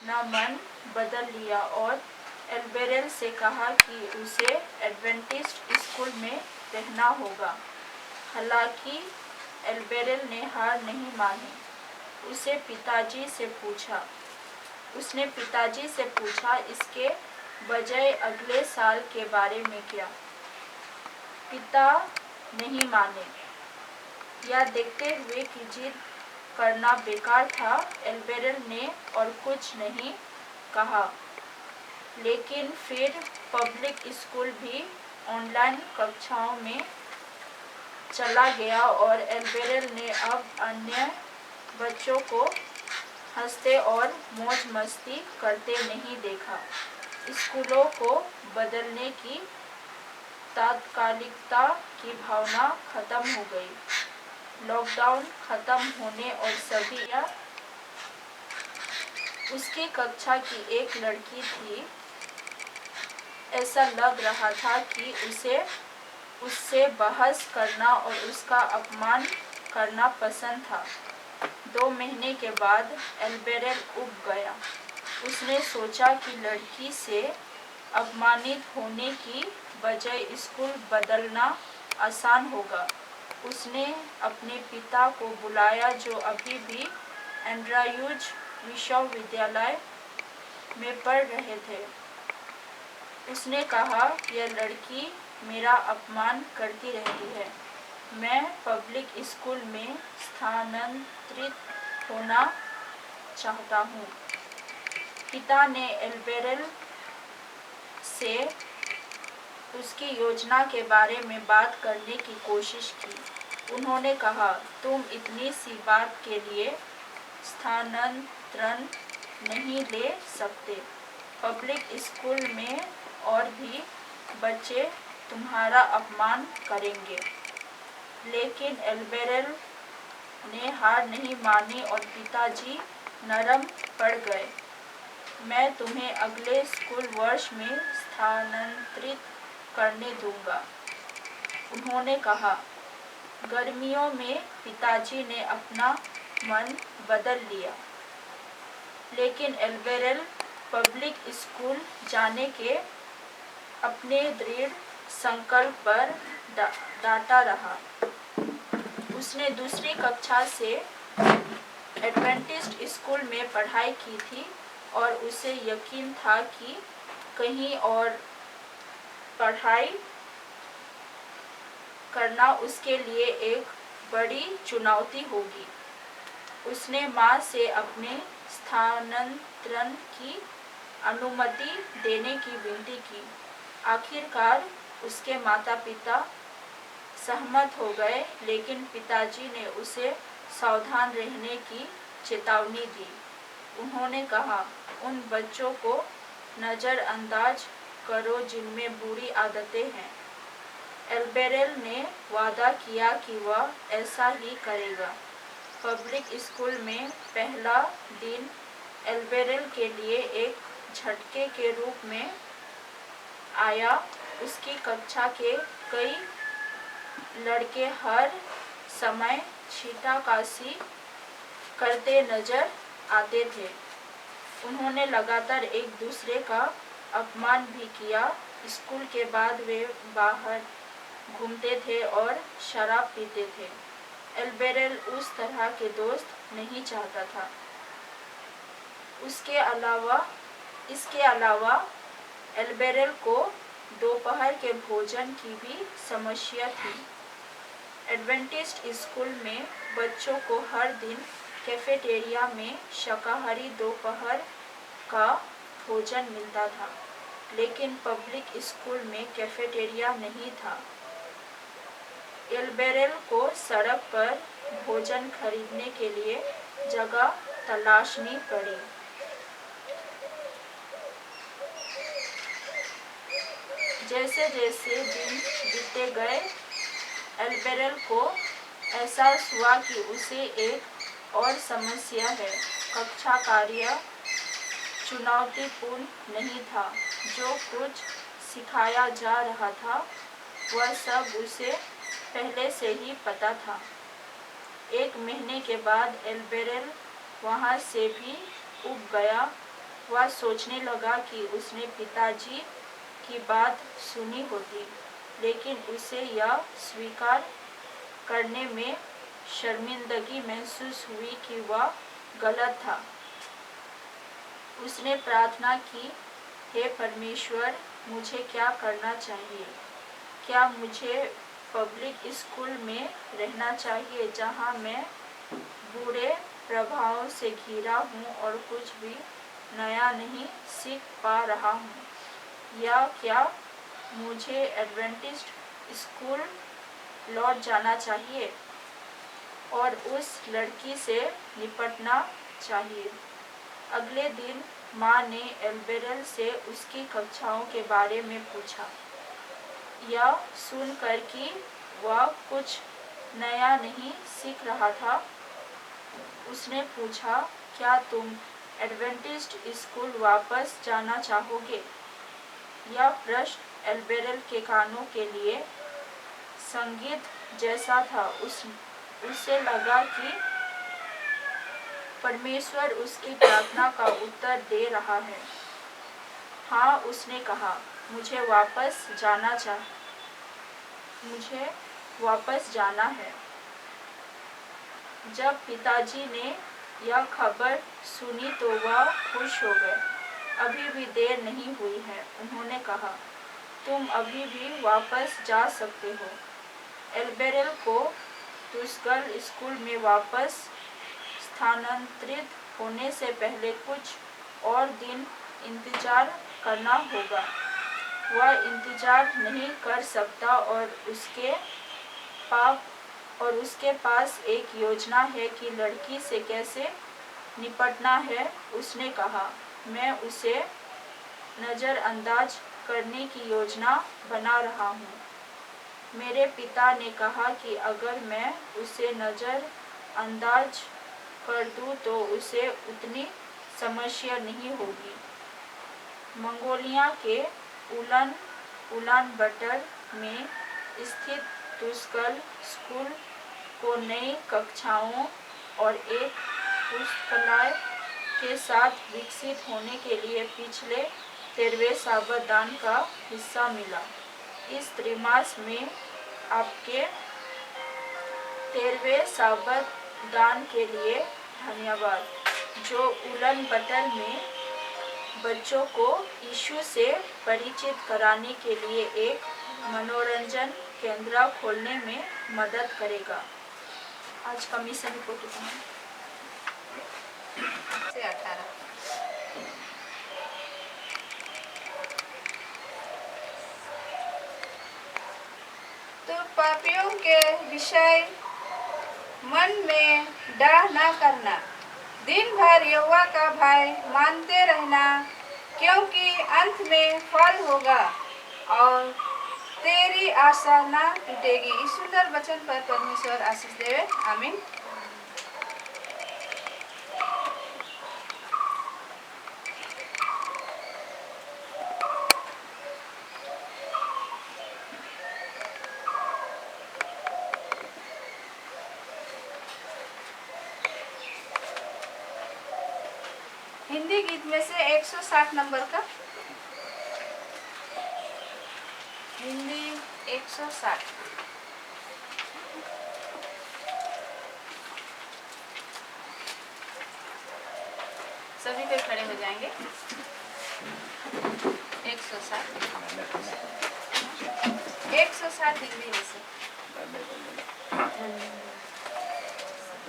अपना मन बदल लिया और एल्बेरेल से कहा कि उसे एडवेंटिस्ट स्कूल में रहना होगा। हालांकि एल्बेरेल ने हार नहीं मानी। उसने पिताजी से पूछा, इसके बजाय अगले साल के बारे में क्या? पिता नहीं माने। यह देखते हुए कि जिद करना बेकार था, एल्बेरेल ने और कुछ नहीं कहा। लेकिन फिर पब्लिक स्कूल भी ऑनलाइन कक्षाओं में चला गया और एल्बेरेल ने अब अन्य बच्चों को हंसते और मौज मस्ती करते नहीं देखा। स्कूलों को बदलने की तात्कालिकता की भावना खत्म हो गई। लॉकडाउन खत्म होने और सभी उसकी कक्षा की एक लड़की थी। ऐसा लग रहा था कि उसे उससे बहस करना और उसका अपमान करना पसंद था। 2 महीने के बाद एल्बेरेल उब गया। उसने सोचा कि लड़की से अपमानित होने की बजाय स्कूल बदलना आसान होगा। उसने अपने पिता को बुलाया, जो अभी भी एंड्रयूज विश्वविद्यालय में पढ़ रहे थे। उसने कहा, यह लड़की मेरा अपमान करती रहती है। मैं पब्लिक स्कूल में स्थानांतरित होना चाहता हूँ। पिता ने एल्बेरेल से उसकी योजना के बारे में बात करने की कोशिश की। उन्होंने कहा, तुम इतनी सी बात के लिए स्थानांतरण नहीं ले सकते। पब्लिक स्कूल में और भी बच्चे तुम्हारा अपमान करेंगे। लेकिन एल्बेरेल ने हार नहीं मानी और पिताजी नरम पड़ गए। मैं तुम्हें अगले स्कूल वर्ष में स्थानांतरित करने दूंगा, उन्होंने कहा। गर्मियों में पिताजी ने अपना मन बदल लिया। लेकिन एल्बेरेल पब्लिक स्कूल जाने के अपने दृढ़ संकल्प पर डाटा रहा। उसने दूसरी कक्षा से एडवेंटिस्ट स्कूल में पढ़ाई की थी और उसे यकीन था कि कहीं और पढ़ाई करना उसके लिए एक बड़ी चुनौती होगी। उसने माँ से अपने स्थानांतरण की अनुमति देने की विनती की। आखिरकार उसके माता-पिता सहमत हो गए, लेकिन पिताजी ने उसे सावधान रहने की चेतावनी दी। उन्होंने कहा, उन बच्चों को नज़रअंदाज करो जिनमें बुरी आदतें हैं। एल्बेरेल ने वादा किया कि वह ऐसा ही करेगा। पब्लिक स्कूल में पहला दिन एल्बेरेल के लिए एक झटके के रूप में आया। उसकी कक्षा के कई लड़के हर समय छींटाकशी करते नजर आते थे। उन्होंने लगातार एक दूसरे का अपमान भी किया। स्कूल के बाद वे बाहर घूमते थे और शराब पीते थे। एल्बेरेल उस तरह के दोस्त नहीं चाहता था। इसके अलावा एल्बेरेल को दोपहर के भोजन की भी समस्या थी। एडवेंटिस्ट स्कूल में बच्चों को हर दिन कैफेटेरिया में शाकाहारी दोपहर का भोजन मिलता था, लेकिन पब्लिक स्कूल में कैफेटेरिया नहीं था। एल्बेरेल को सड़क पर भोजन खरीदने के लिए जगह तलाशनी पड़ी। जैसे जैसे दिन बीतते गए, एल्बेरेल को एहसास हुआ कि उसे एक और समस्या है। कक्षा कार्य चुनौतीपूर्ण नहीं था। जो कुछ सिखाया जा रहा था वह सब उसे पहले से ही पता था। 1 महीने के बाद एल्बेरेल वहाँ से भी उब गया। वह सोचने लगा कि उसने पिताजी की बात सुनी होती, लेकिन उसे यह स्वीकार करने में शर्मिंदगी महसूस हुई कि वह गलत था। उसने प्रार्थना की, हे परमेश्वर, मुझे क्या करना चाहिए? क्या मुझे पब्लिक स्कूल में रहना चाहिए जहां मैं बुरे प्रभावों से घिरा हूं और कुछ भी नया नहीं सीख पा रहा हूं? या क्या मुझे एडवेंटिस्ट स्कूल लौट जाना चाहिए और उस लड़की से निपटना चाहिए? अगले दिन माँ ने एल्बेरल से उसकी कक्षाओं के बारे में पूछा। यह सुनकर कि वह कुछ नया नहीं सीख रहा था, उसने पूछा, क्या तुम एडवेंटिस्ट स्कूल वापस जाना चाहोगे? यह प्रश्न एल्बेरल के कानों के लिए संगीत जैसा था। उसे लगा कि परमेश्वर उसकी प्रार्थना का उत्तर दे रहा है। हाँ, उसने कहा, मुझे वापस जाना है। जब पिताजी ने यह खबर सुनी तो वह खुश हो गए। अभी भी देर नहीं हुई है, उन्होंने कहा, तुम अभी भी वापस जा सकते हो। एल्बेरल को तुस्कल स्कूल में वापस स्थानांतरित होने से पहले कुछ और दिन इंतजार करना होगा। वह इंतजार नहीं कर सकता और उसके पास एक योजना है कि लड़की से कैसे निपटना है। उसने कहा, मैं उसे नज़रअंदाज करने की योजना बना रहा हूँ। मेरे पिता ने कहा कि अगर मैं उसे नज़रअंदाज कर दूँ तो उसे उतनी समस्या नहीं होगी। मंगोलिया के उलान बटर में स्थित तुस्कल स्कूल को नई कक्षाओं और एक पुस्तकालय के साथ विकसित होने के लिए पिछले 13वें साबत दान का हिस्सा मिला। इस त्रैमास में आपके 13वें साबत दान के लिए धन्यवाद, जो उलन बटन में बच्चों को यीशु से परिचित कराने के लिए एक मनोरंजन केंद्र खोलने में मदद करेगा। आज का मिशन रिपोर्ट इतना से 18। तो पापियों के विषय मन में डाह न करना, दिन भर यहोवा का भय मानते रहना, क्योंकि अंत में फल होगा और तेरी आशा न टूटेगी। इस सुंदर वचन पर परमेश्वर आशीष देवे। आमीन। हिंदी गीत में से 160 नंबर का, हिंदी 160। सभी पे खड़े हो जाएंगे। 160 हिंदी में से।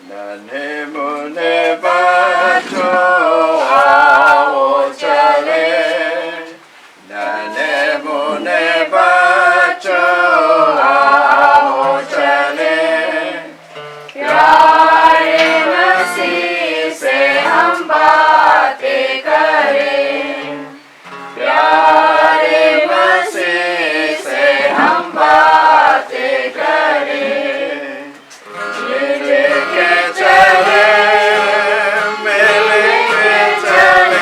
नन्हे मुन्ने बच्चों आओ चले, नन्हे मुन्ने बच्चों आओ चले, प्यारे मसीह से हम बातें करें, प्यारे मसीह से हम बातें करें। चले मिल के चले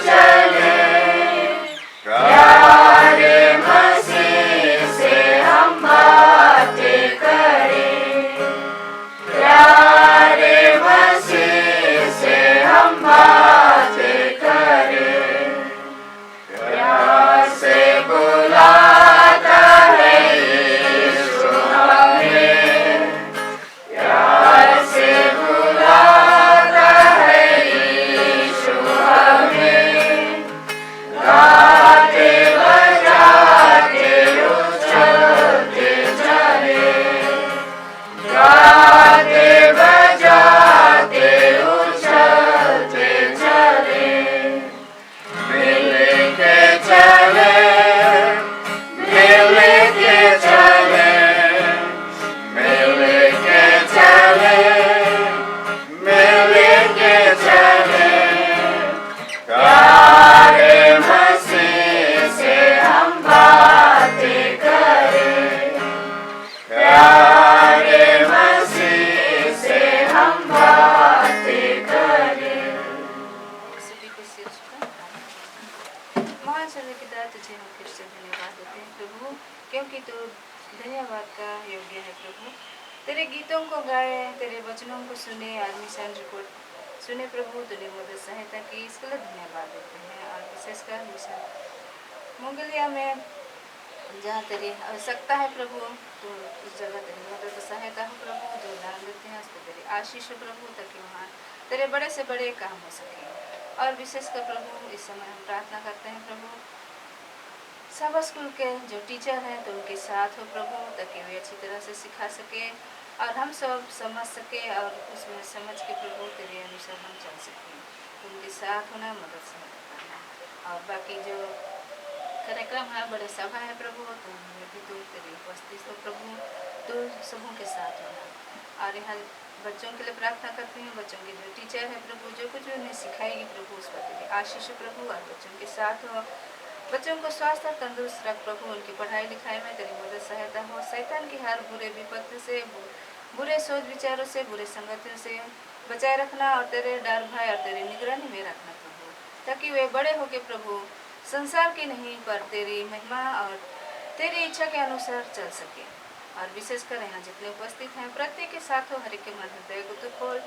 चले प्यारे मसीह से हम बातें करें प्यारे मसीह से हम बातें करें प्यार से बुलाता है यीशु हमें प्यार से बुलाता है यीशु हमें गाते बजाते उछलते चले गाते बजाते उछलते चले मिल के चले मिल के चले मिल के चले मिल के चले प्यारे मसीह से हम बातें करें प्यारे मसीह से हम बातें करें सभी को सिर झुकाएं। महान सर्वपिता तुझे हम फिर से धन्यवाद देते हैं प्रभु, क्योंकि तू धन्यवाद का योग्य है प्रभु। तेरे गीतों को गाए, तेरे वचनों को सुने और मिशन रिपोर्ट सुने प्रभु। तूने मदद सहायता की, इसके लिए धन्यवाद देते हैं। और विशेषकर मिशन मंगोलिया में जहाँ तेरी आवश्यकता है प्रभु, तो उस जगह तेरी मदद सहायता हो प्रभु। जो दान देते हैं उस पर तेरी आशीष हो प्रभु, ताकि वहाँ तेरे बड़े से बड़े काम हो सके। और विशेषकर प्रभु इस समय हम प्रार्थना करते हैं प्रभु, सब स्कूल के जो टीचर हैं तो उनके साथ हो प्रभु, ताकि वे अच्छी तरह से सिखा सके और हम सब समझ सके और उसमें समझ के प्रभु तेरे अनुसार हम चल सकें। उनके साथ होना, मदद से करना। और बाकी जो कार्यक्रम है, बड़े सभा है प्रभु, तो उनमें भी तू तेरी उपस्थित हो प्रभु, तो सबों के साथ होना। और यहाँ बच्चों के लिए प्रार्थना करती हूँ, बच्चों के जो टीचर है प्रभु, जो कुछ भी उन्हें सिखाएगी प्रभु, उस पर तेरी आशीष हो प्रभु। और बच्चों के साथ हो, बच्चों को स्वास्थ्य और तंदुरुस्त रख प्रभु। उनकी पढ़ाई लिखाई में तेरी मदद सहायता हो। शैतान की हर बुरे विपत्ति से, बुरे सोच विचारों से, बुरे संगतियों से बचाए रखना और तेरे डर भय और तेरी निगरानी में रखना प्रभु, ताकि वे बड़े होके प्रभु संसार की नहीं पर तेरी महिमा और तेरी इच्छा के अनुसार चल सके। और विशेषकर यहाँ जितने उपस्थित हैं प्रत्येक के साथ हो, हर एक के मन हृदय को तू खोल,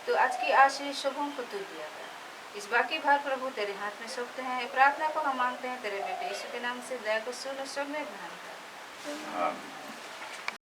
तो आज की आशीष शुभों को तू दिया कर। इस बाकी भार प्रभु तेरे हाथ में सौंपते हैं। प्रार्थना को हम मांगते हैं तेरे बेटे यीशु के नाम से। दया को सुन, सब में ग्रहण कर।